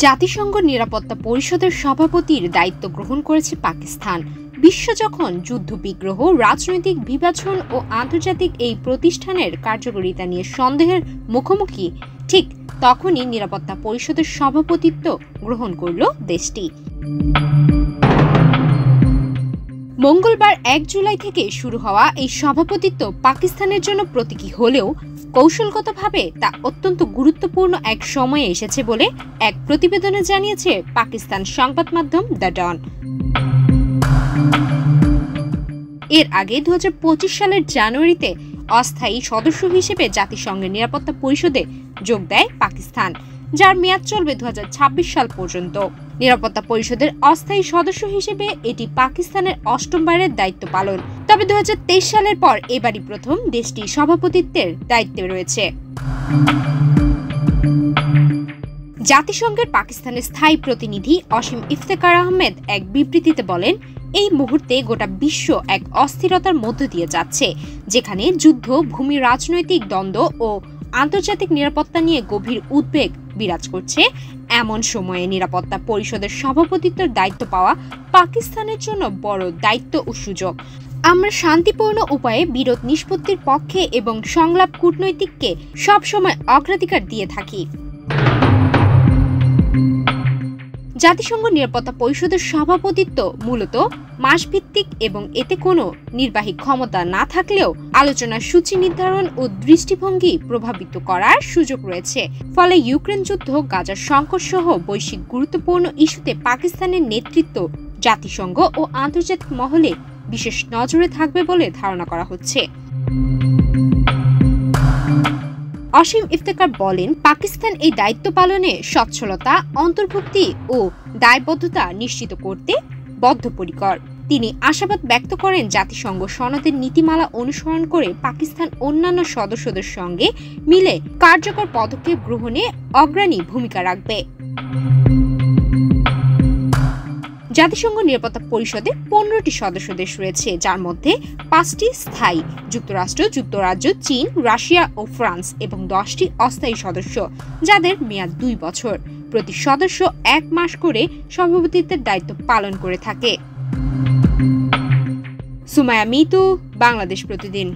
জাতিসংঘ নিরাপত্তা পরিষদের সভাপতির দায়িত্ব গ্রহণ করেছে পাকিস্তান। বিশ্ব যখন যুদ্ধবিগ্রহ, রাজনৈতিক বিভাজন ও আন্তর্জাতিক এই প্রতিষ্ঠানের কার্যকারিতা নিয়ে সন্দেহের মুখোমুখি, ঠিক তখনই নিরাপত্তা পরিষদের সভাপতিত্ব গ্রহণ করল দেশটি। মঙ্গলবার ১ জুলাই থেকে শুরু হওয়া এই সভাপতিত্ব পাকিস্তানের জন্য প্রতীকী হলেও কৌশলগতভাবে তা অত্যন্ত গুরুত্বপূর্ণ এক সময়ে এসেছে বলে এক প্রতিবেদনে জানিয়েছে পাকিস্তান সংবাদ মাধ্যম দ্য ডন। এর আগে ২০২৫ সালের জানুয়ারিতে অস্থায়ী সদস্য হিসেবে জাতিসংঘের নিরাপত্তা পরিষদে যোগ দেয় পাকিস্তান, যার মেয়াদ চলবে ২০২৬ সাল পর্যন্ত। নিরাপত্তা পরিষদের অস্থায়ী সদস্য হিসেবে এটি পাকিস্তানের ৮ম-বারের দায়িত্ব পালন। তবে ২০২৩ সালের পর এবারই প্রথম দেশটি সভাপতিত্বের দায়িত্বে রয়েছে। জাতিসংঘের পাকিস্তানের স্থায়ী প্রতিনিধি অসীম ইফতেখার আহমেদ এক বিবৃতিতে বলেন, এই মুহূর্তে গোটা বিশ্ব এক অস্থিরতার মধ্য দিয়ে যাচ্ছে, যেখানে যুদ্ধ, ভূমি রাজনৈতিক দ্বন্দ্ব ও আন্তর্জাতিক নিরাপত্তা নিয়ে গভীর উদ্বেগ বিরাজ করছে। এমন সময়ে নিরাপত্তা পরিষদের সভাপতিত্বের দায়িত্ব পাওয়া পাকিস্তানের জন্য বড় দায়িত্ব ও সুযোগ। আমরা শান্তিপূর্ণ উপায়ে বিরোধ নিষ্পত্তির পক্ষে এবং সংলাপ কূটনৈতিককে সবসময় অগ্রাধিকার দিয়ে থাকি। জাতিসংঘ নিরাপত্তা পরিষদের সভাপতিত্ব মূলত মাসভিত্তিক এবং এতে কোনো নির্বাহী ক্ষমতা না থাকলেও আলোচনার সূচি নির্ধারণ ও দৃষ্টিভঙ্গি প্রভাবিত করার সুযোগ রয়েছে। ফলে ইউক্রেন যুদ্ধ, গাজার সংকট সহ বৈশ্বিক গুরুত্বপূর্ণ ইস্যুতে পাকিস্তানের নেতৃত্ব জাতিসংঘ ও আন্তর্জাতিক মহলে বিশেষ নজরে থাকবে বলে ধারণা করা হচ্ছে। অসীম ইফতেখার বলেন, পাকিস্তান এই দায়িত্ব পালনে সচ্ছলতা, অন্তর্ভুক্তি ও দায়বদ্ধতা নিশ্চিত করতে বদ্ধপরিকর। তিনি আশাবাদ ব্যক্ত করেন, জাতিসংঘ সনদের নীতিমালা অনুসরণ করে পাকিস্তান অন্যান্য সদস্যদের সঙ্গে মিলে কার্যকর পদক্ষেপ গ্রহণে অগ্রণী ভূমিকা রাখবে। জাতিসংঘ নিরাপত্তা পরিষদে ১৫টি সদস্য দেশ রয়েছে, যার মধ্যে 5টি স্থায়ী, যুক্তরাষ্ট্র, যুক্তরাজ্য, চীন, রাশিয়া ও ফ্রান্স, এবং 10টি অস্থায়ী সদস্য, যাদের মেয়াদ 2 বছর। প্রতি সদস্য 1 মাস করে সভাপতিত্বের দায়িত্ব পালন করে থাকে। সুমাইয়া মিতু, বাংলাদেশ প্রতিদিন।